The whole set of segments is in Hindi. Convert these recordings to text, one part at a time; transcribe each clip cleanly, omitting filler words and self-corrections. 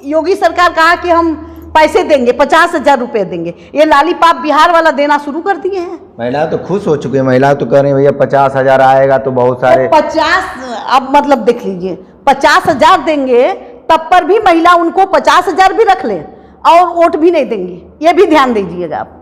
योगी सरकार कहा कि हम पैसे देंगे, 50,000 रुपये देंगे, ये लालीपाप बिहार वाला देना शुरू कर दिए हैं। महिला तो खुश हो चुकी है, महिला तो कह रही है भैया 50,000 आएगा तो बहुत सारे 50, अब मतलब देख लीजिए 50,000 देंगे तब पर भी महिला उनको 50,000 भी रख ले और वोट भी नहीं देंगी, ये भी ध्यान दीजिएगा आप।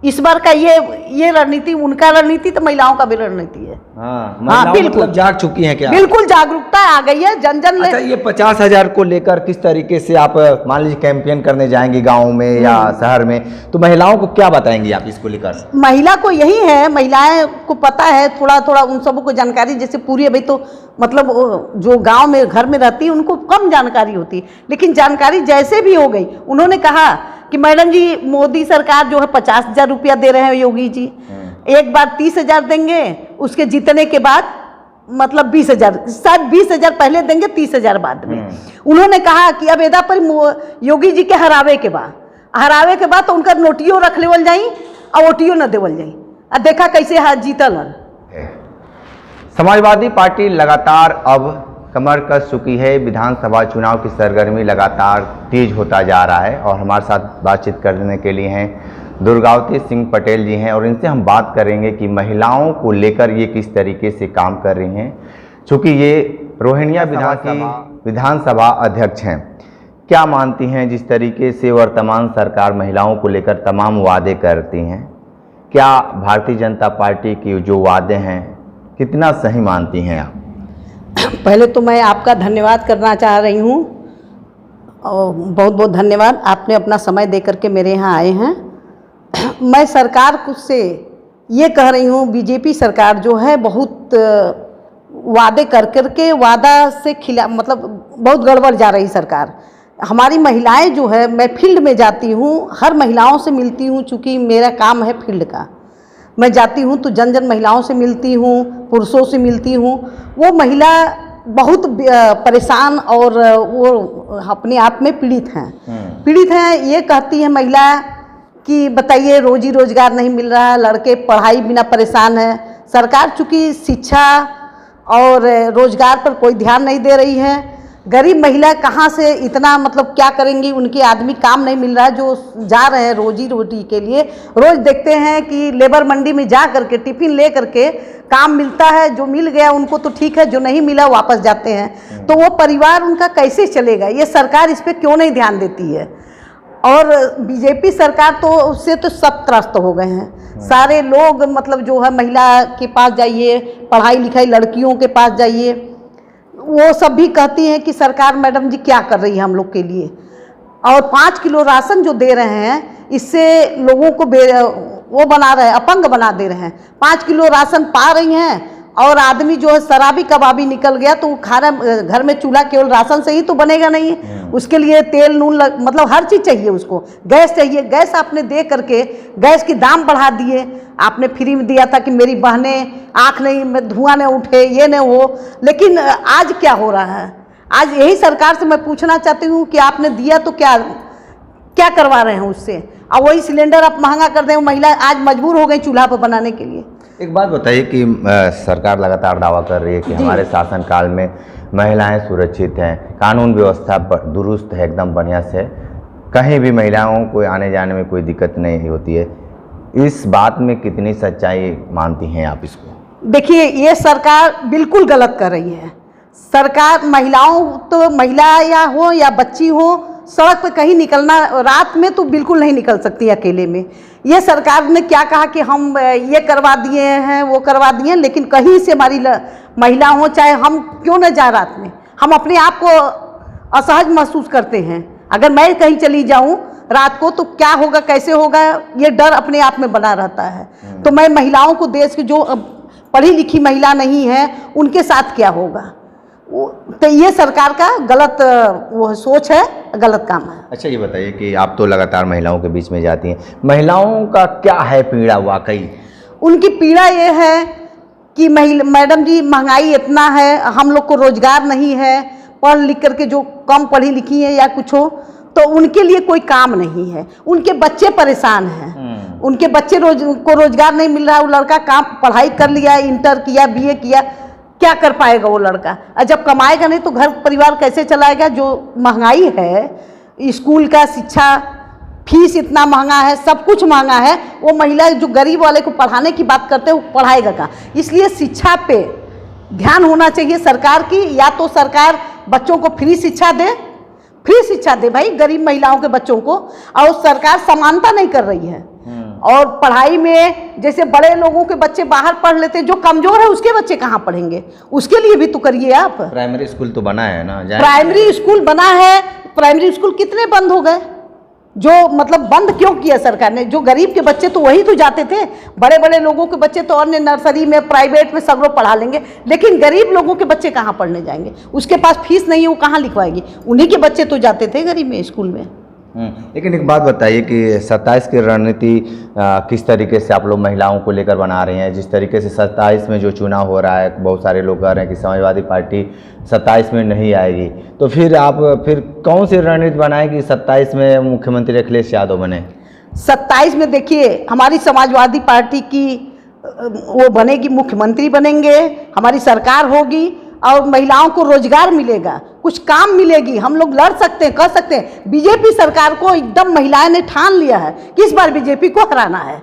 इस बार का ये रणनीति, उनका रणनीति तो महिलाओं का भी रणनीति है। हाँ, बिल्कुल मतलब जाग चुकी हैं क्या? बिल्कुल जागरूकता आ गई है, जन जन अच्छा, ये 50,000 को लेकर किस तरीके से आप मान लीजिए कैंपेन करने जाएंगे गाँव में या शहर में, तो महिलाओं को क्या बताएंगे आप इसको लेकर? महिला को यही है, महिलाएं को पता है, थोड़ा थोड़ा उन सबों को जानकारी, जैसे पूरी अभी तो मतलब जो गांव में घर में रहती है उनको कम जानकारी होती है, लेकिन जानकारी जैसे भी हो गई, उन्होंने कहा कि मैडम जी मोदी सरकार जो है 50,000 रुपया दे रहे हैं योगी जी, एक बार 30,000 देंगे, उसके जीतने के बाद मतलब 20,000, शायद 20,000 पहले देंगे, 30,000 बाद में। उन्होंने कहा कि अब एदा पर योगी जी के हरावे के बाद तो उनका नोटियो रख लेवल जाई और वोटियो न देवल जाई, और देखा कैसे जीतल। समाजवादी पार्टी लगातार अब कमर कस चुकी है, विधानसभा चुनाव की सरगर्मी लगातार तेज होता जा रहा है। और हमारे साथ बातचीत करने के लिए हैं दुर्गावती सिंह पटेल जी हैं, और इनसे हम बात करेंगे कि महिलाओं को लेकर ये किस तरीके से काम कर रही हैं, चूँकि ये रोहिणिया विधानसभा अध्यक्ष हैं। क्या मानती हैं जिस तरीके से वर्तमान सरकार महिलाओं को लेकर तमाम वादे करती हैं, क्या भारतीय जनता पार्टी की जो वादे हैं कितना सही मानती हैं आप? पहले तो मैं आपका धन्यवाद करना चाह रही हूँ, और बहुत बहुत धन्यवाद, आपने अपना समय दे करके मेरे यहाँ आए हैं। मैं सरकार से ये कह रही हूँ, बीजेपी सरकार जो है बहुत वादे कर करके वादा से मतलब बहुत गड़बड़ जा रही सरकार। हमारी महिलाएं जो है, मैं फील्ड में जाती हूँ, हर महिलाओं से मिलती हूँ, चूँकि मेरा काम है फील्ड का। मैं जाती हूँ तो जन जन महिलाओं से मिलती हूँ, पुरुषों से मिलती हूँ। वो महिला बहुत परेशान और वो अपने आप में पीड़ित हैं। ये कहती है महिला कि बताइए रोजी रोजगार नहीं मिल रहा है, लड़के पढ़ाई बिना परेशान है, सरकार चूँकि शिक्षा और रोजगार पर कोई ध्यान नहीं दे रही है। गरीब महिला कहाँ से इतना मतलब क्या करेंगी, उनके आदमी काम नहीं मिल रहा है, जो जा रहे हैं रोजी रोटी के लिए। रोज़ देखते हैं कि लेबर मंडी में जा करके टिफ़िन ले करके काम मिलता है, जो मिल गया उनको तो ठीक है, जो नहीं मिला वापस जाते हैं। तो वो परिवार उनका कैसे चलेगा? ये सरकार इस पर क्यों नहीं ध्यान देती है? और बीजेपी सरकार तो उससे तो सब त्रस्त हो गए हैं। सारे लोग मतलब जो है महिला के पास जाइए, पढ़ाई लिखाई लड़कियों के पास जाइए, वो सब भी कहती हैं कि सरकार मैडम जी क्या कर रही है हम लोग के लिए। और 5 किलो राशन जो दे रहे हैं, इससे लोगों को वो बना रहे हैं, अपंग बना दे रहे हैं। 5 किलो राशन पा रही हैं और आदमी जो है शराबी कबाबी निकल गया तो खाना घर में चूल्हा केवल राशन से ही तो बनेगा नहीं, उसके लिए तेल नून मतलब हर चीज़ चाहिए उसको, गैस चाहिए। गैस आपने दे करके गैस की दाम बढ़ा दिए। आपने फ्री में दिया था कि मेरी बहनें आँख नहीं धुआं नहीं उठे, ये नहीं हो, लेकिन आज क्या हो रहा है? आज यही सरकार से मैं पूछना चाहती हूँ कि आपने दिया तो क्या करवा रहे हैं उससे? और वही सिलेंडर आप महंगा कर दें, महिला आज मजबूर हो गई चूल्हा पर बनाने के लिए। एक बात बताइए कि सरकार लगातार दावा कर रही है कि हमारे शासनकाल में महिलाएं सुरक्षित हैं, कानून व्यवस्था दुरुस्त है, एकदम बढ़िया से, कहीं भी महिलाओं को आने जाने में कोई दिक्कत नहीं होती है। इस बात में कितनी सच्चाई मानती हैं आप इसको? देखिए, ये सरकार बिल्कुल गलत कर रही है। सरकार महिलाओं तो महिला या हो या बच्ची हो, सड़क पर कहीं निकलना रात में तो बिल्कुल नहीं निकल सकती अकेले में। ये सरकार ने क्या कहा कि हम ये करवा दिए हैं, वो करवा दिए हैं, लेकिन कहीं से हमारी महिला हो, चाहे हम क्यों न जाए रात में, हम अपने आप को असहज महसूस करते हैं। अगर मैं कहीं चली जाऊं रात को तो क्या होगा, कैसे होगा, ये डर अपने आप में बना रहता है। तो मैं महिलाओं को, देश की जो पढ़ी लिखी महिला नहीं है उनके साथ क्या होगा? तो ये सरकार का गलत वो सोच है, गलत काम है। अच्छा, ये बताइए कि आप तो लगातार महिलाओं के बीच में जाती हैं, महिलाओं का क्या है पीड़ा वाकई? उनकी पीड़ा ये है कि मैडम जी महंगाई इतना है, हम लोग को रोजगार नहीं है, पढ़ लिख करके जो कम पढ़ी लिखी है या कुछ हो तो उनके लिए कोई काम नहीं है, उनके बच्चे परेशान हैं, उनके बच्चे को रोजगार नहीं मिल रहा है। वो लड़का काम पढ़ाई कर लिया, इंटर किया, BA किया, क्या कर पाएगा वो लड़का? और जब कमाएगा नहीं तो घर परिवार कैसे चलाएगा? जो महंगाई है, स्कूल का शिक्षा फीस इतना महंगा है, सब कुछ महंगा है, वो महिला जो गरीब वाले को पढ़ाने की बात करते हैं वो पढ़ाएगा कहाँ? इसलिए शिक्षा पे ध्यान होना चाहिए सरकार की। या तो सरकार बच्चों को फ्री शिक्षा दे भाई, गरीब महिलाओं के बच्चों को। और सरकार समानता नहीं कर रही है। और पढ़ाई में जैसे बड़े लोगों के बच्चे बाहर पढ़ लेते हैं, जो कमजोर है उसके बच्चे कहाँ पढ़ेंगे? उसके लिए भी तो करिए आप। प्राइमरी स्कूल तो बना है ना, प्राइमरी स्कूल बना है, प्राइमरी स्कूल कितने बंद हो गए? जो मतलब बंद क्यों किया सरकार ने? जो गरीब के बच्चे तो वही तो जाते थे, बड़े बड़े लोगों के बच्चे तो अन्य नर्सरी में प्राइवेट में सगरों पढ़ा लेंगे, लेकिन गरीब लोगों के बच्चे कहाँ पढ़ने जाएंगे? उसके पास फीस नहीं है, वो कहाँ लिखवाएगी? उन्हीं के बच्चे तो जाते थे गरीब में स्कूल में। लेकिन एक बात बताइए कि 27 की रणनीति किस तरीके से आप लोग महिलाओं को लेकर बना रहे हैं? जिस तरीके से 27 में जो चुनाव हो रहा है, बहुत सारे लोग कह रहे हैं कि समाजवादी पार्टी 27 में नहीं आएगी, तो फिर आप कौन सी रणनीति बनाए कि 27 में मुख्यमंत्री अखिलेश यादव बने? 27 में देखिए हमारी समाजवादी पार्टी की वो बनेगी, मुख्यमंत्री बनेंगे, हमारी सरकार होगी और महिलाओं को रोजगार मिलेगा, कुछ काम मिलेगी, हम लोग लड़ सकते हैं, कर सकते हैं। बीजेपी सरकार को एकदम महिलाएं ने ठान लिया है कि इस बार बीजेपी को हराना है,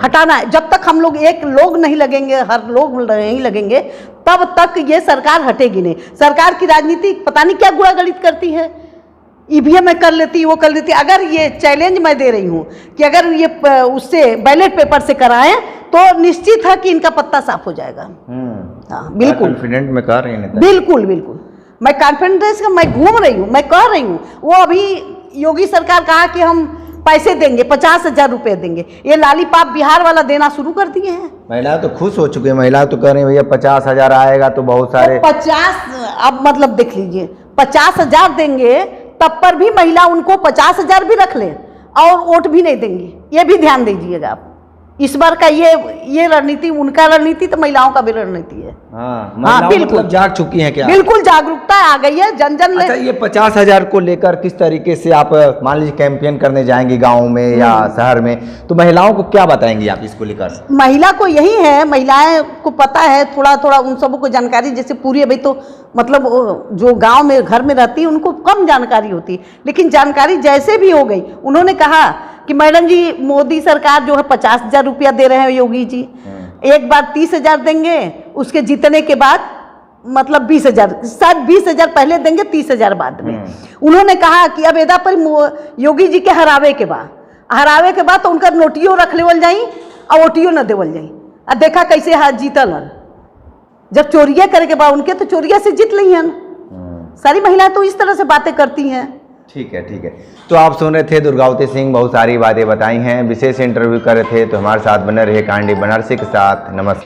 हटाना है। जब तक हम लोग एक लोग नहीं लगेंगे, हर लोग नहीं लगेंगे, तब तक ये सरकार हटेगी नहीं। सरकार की राजनीति पता नहीं क्या गुड़ागड़ित करती है, ईवीएम में कर लेती, वो कर लेती। अगर ये चैलेंज मैं दे रही हूँ कि अगर ये उससे बैलेट पेपर से कराएं तो निश्चित है कि इनका पत्ता साफ हो जाएगा। हाँ बिल्कुल कॉन्फिडेंट में कह रही हैं? बिल्कुल बिल्कुल, मैं कॉन्फिडेंस का, मैं घूम रही हूँ, मैं कह रही हूँ। वो अभी योगी सरकार कहा कि हम पैसे देंगे, 50,000 रुपये देंगे, ये लालीपाप बिहार वाला देना शुरू कर दिए हैं। महिलाएं तो खुश हो चुकी है, महिलाएं तो कह रही है भैया 50,000 आएगा तो बहुत सारे 50, अब मतलब देख लीजिए 50,000 देंगे तब पर भी महिला उनको 50,000 भी रख ले और वोट भी नहीं देंगी, ये भी ध्यान दीजिएगा आप। इस बार का ये रणनीति, उनका रणनीति तो महिलाओं का भी रणनीति है। हाँ बिल्कुल, मतलब जाग चुकी हैं क्या? बिल्कुल जागरूकता आ गई है, जन जन अच्छा, ये 50,000 को लेकर किस तरीके से आप मान लीजिए कैंपेन करने जाएंगे गाँव में या शहर में, तो महिलाओं को क्या बताएंगी आप इसको लेकर? महिला को यही है, महिलाएं को पता है, थोड़ा थोड़ा उन सबको को जानकारी, जैसे पूरी अभी तो मतलब जो गांव में घर में रहती है उनको कम जानकारी होती है, लेकिन जानकारी जैसे भी हो गई। उन्होंने कहा कि मैडम जी मोदी सरकार जो है 50,000 रुपया दे रहे हैं योगी जी, एक बार 30,000 देंगे, उसके जीतने के बाद मतलब 20,000, शायद 20,000 पहले देंगे, 30,000 बाद में। उन्होंने कहा कि अब एदा पर योगी जी के हरावे के बाद तो उनका नोटियो रख लेवल जाई और वोटियो न देवल जाई। अब देखा कैसे हाथ जीतल हन, जब चोरिया करे के बाद उनके तो चोरिया से जीत ली हन। सारी महिलाएं तो इस तरह से बातें करती हैं। ठीक है। तो आप सुन रहे थे दुर्गावती सिंह, बहुत सारी बातें बताई हैं, विशेष इंटरव्यू कर रहे थे, तो हमारे साथ बने रहे कांडी बनारसी के साथ। नमस्कार।